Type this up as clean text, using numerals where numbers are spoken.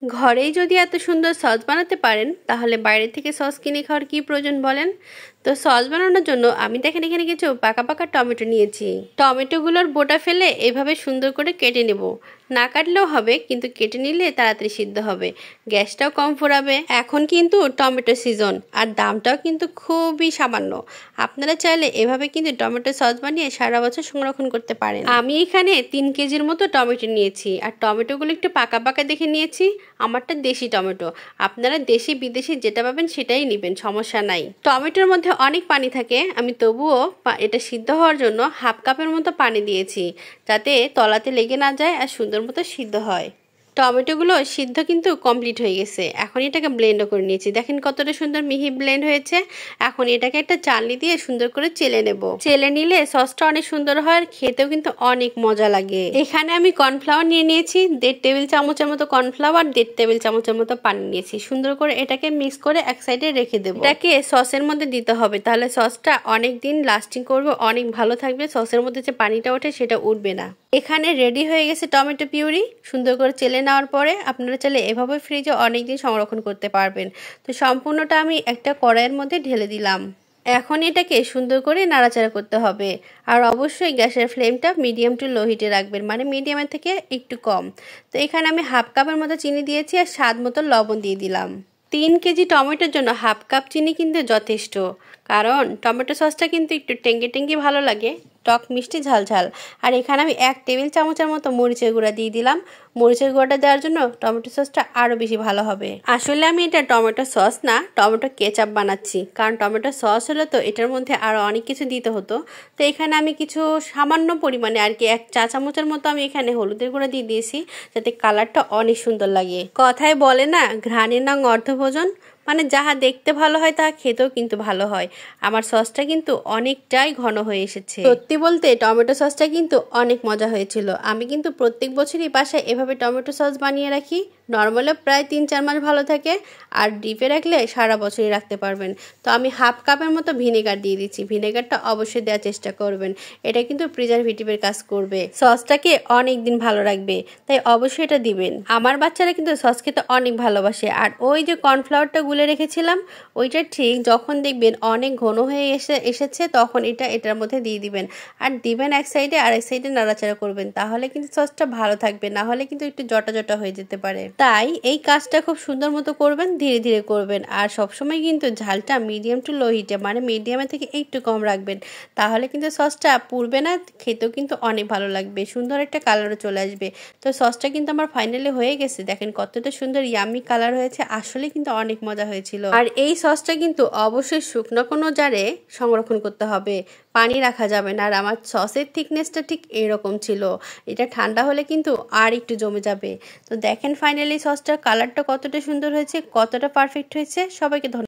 ঘরেই যদি এত সুন্দর সস বানাতে পারেন তাহলে বাইরে থেকে সস কিনে খাওয়ার কি প্রয়োজন বলেন। তো সস বানানোর জন্য আমি দেখেন এখানে কিছু পাকা পাকা টমেটো নিয়েছি। টমেটোগুলোর বোটা ফেলে এভাবে সুন্দর করে কেটে নেব। না কাটলেও হবে, কিন্তু কেটে নিলে তাড়াতাড়ি সিদ্ধ হবে, গ্যাসটাও কম ফুরাবে। এখন কিন্তু টমেটো সিজন, আর দামটাও কিন্তু খুবই সামান্য। আপনারা চাইলে এভাবে কিন্তু টমেটো সস বানিয়ে সারা বছর সংরক্ষণ করতে পারেন। আমি এখানে 3 কেজির মতো টমেটো নিয়েছি, আর টমেটোগুলো একটু পাকা পাকা দেখে নিয়েছি। আমারটা দেশি টমেটো, আপনারা দেশি বিদেশি যেটা পাবেন সেটাই নেবেন, সমস্যা নাই। টমেটোর মধ্যে অনেক পানি থাকে, আমি তবুও এটা সিদ্ধ হওয়ার জন্য হাফ কাপের মতো পানি দিয়েছি, যাতে তলাতে লেগে না যায় আর সুন্দর মতো সিদ্ধ হয়। টমেটোগুলো সিদ্ধ কিন্তু কমপ্লিট হয়ে গেছে। এখন এটাকে ব্লেন্ডও করে নিয়েছি, দেখেন কতটা সুন্দর মিহি ব্লেন্ড হয়েছে। এখন এটাকে একটা চালনি দিয়ে সুন্দর করে চেলে নেব। চেলে নিলে সসটা অনেক সুন্দর হয়, আর খেতেও কিন্তু অনেক মজা লাগে। এখানে আমি কর্নফ্লাওয়ার নিয়ে নিয়েছি 1.5 টেবিল চামচের মতো কর্নফ্লাওয়ার, 1.5 টেবিল চামচের মতো পানি নিয়েছি। সুন্দর করে এটাকে মিক্স করে এক সাইডে রেখে দেবো। এটাকে সসের মধ্যে দিতে হবে, তাহলে সসটা অনেক দিন লাস্টিং করবে, অনেক ভালো থাকবে। সসের মধ্যে যে পানিটা ওঠে সেটা উঠবে না। এখানে রেডি হয়ে গেছে টমেটো পিউরি। সুন্দর করে চেলে নেওয়ার পরে আপনারা চাইলে এভাবে ফ্রিজে অনেকদিন সংরক্ষণ করতে পারবেন। তো সম্পূর্ণটা আমি একটা কড়াইয়ের মধ্যে ঢেলে দিলাম। এখন এটাকে সুন্দর করে নাড়াচাড়া করতে হবে, আর অবশ্যই গ্যাসের ফ্লেমটা মিডিয়াম টু লো হিটে রাখবেন, মানে মিডিয়ামের থেকে একটু কম। তো এখানে আমি হাফ কাপের মতো চিনি দিয়েছি, আর স্বাদ মতো লবণ দিয়ে দিলাম। 3 কেজি টমেটোর জন্য হাফ কাপ চিনি কিন্তু যথেষ্ট, কারণ টমেটো সসটা কিন্তু একটু টেঙ্গি টেঙ্গি ভালো লাগে, টক মিষ্টি ঝাল ঝাল। আর এখানে আমি 1 টেবিল চামচের মতো মরিচের গুঁড়া দিয়ে দিলাম। মরিচের গুঁড়াটা দেওয়ার জন্য টমেটো সসটা আরও বেশি ভালো হবে। আসলে আমি এটা টমেটো সস না, টমেটো কেচাপ বানাচ্ছি, কারণ টমেটো সস হলে তো এটার মধ্যে আরও অনেক কিছু দিতে হতো। তো এখানে আমি কিছু সামান্য পরিমাণে আর কি 1 চা চামচের মতো আমি এখানে হলুদের গুঁড়া দিয়ে দিয়েছি, যাতে কালারটা অনেক সুন্দর লাগে। কথায় বলে না, ঘ্রাণের নাম অর্থভোজন, মানে যাহা দেখতে ভালো হয় তাহা খেতেও কিন্তু ভালো হয়। আমার সসটা কিন্তু অনেকটাই ঘন হয়ে এসেছে। সত্যি বলতে টমেটো সসটা কিন্তু অনেক মজা হয়েছিল। আমি কিন্তু প্রত্যেক বছরই বাসায় এভাবে টমেটো সস বানিয়ে রাখি। নর্মালে প্রায় 3-4 মাস ভালো থাকে, আর ডিপে রাখলে সারা বছরই রাখতে পারবেন। তো আমি হাফ কাপের মতো ভিনেগার দিয়ে দিচ্ছি। ভিনেগারটা অবশ্যই দেওয়ার চেষ্টা করবেন, এটা কিন্তু প্রিজারভেটিভের কাজ করবে, সসটাকে অনেক দিন ভালো রাখবে, তাই অবশ্যই এটা দিবেন। আমার বাচ্চারা কিন্তু সস খেতে অনেক ভালোবাসে। আর ওই যে কর্নফ্লাওয়ারটা গুলে রেখেছিলাম, ওইটা ঠিক যখন দেখবেন অনেক ঘন হয়ে এসেছে তখন এটার মধ্যে দিয়ে দিবেন, আর দিবেন এক সাইডে, আর এক সাইডে নাড়াচাড়া করবেন, তাহলে কিন্তু সসটা ভালো থাকবে, না হলে কিন্তু একটু জটা জটা হয়ে যেতে পারে। তাই এই কাজটা খুব সুন্দর মতো করবেন, ধীরে ধীরে করবেন, আর সবসময় কিন্তু ঝালটা মিডিয়াম টু লো হিটে, মানে মিডিয়ামের থেকে একটু কম রাখবেন, তাহলে কিন্তু সসটা পুড়বে না, খেতেও কিন্তু অনেক ভালো লাগবে, সুন্দর একটা কালারও চলে আসবে। তো সসটা কিন্তু আমার ফাইনালি হয়ে গেছে, দেখেন কতটা সুন্দর ইয়ামি কালার হয়েছে, আসলে কিন্তু অনেক মজা হয়েছিল। আর এই সসটা কিন্তু অবশ্যই শুকনো কোনো জারে সংরক্ষণ করতে হবে, পানি রাখা যাবে না। আর আমার সসের থিকনেসটা ঠিক এরকম ছিল, এটা ঠান্ডা হলে কিন্তু আর একটু জমে যাবে। তো দেখেন ফাইনালি সসটার কালারটা কতটা সুন্দর হয়েছে, কতটা পারফেক্ট হয়েছে। সবাইকে ধন্যবাদ।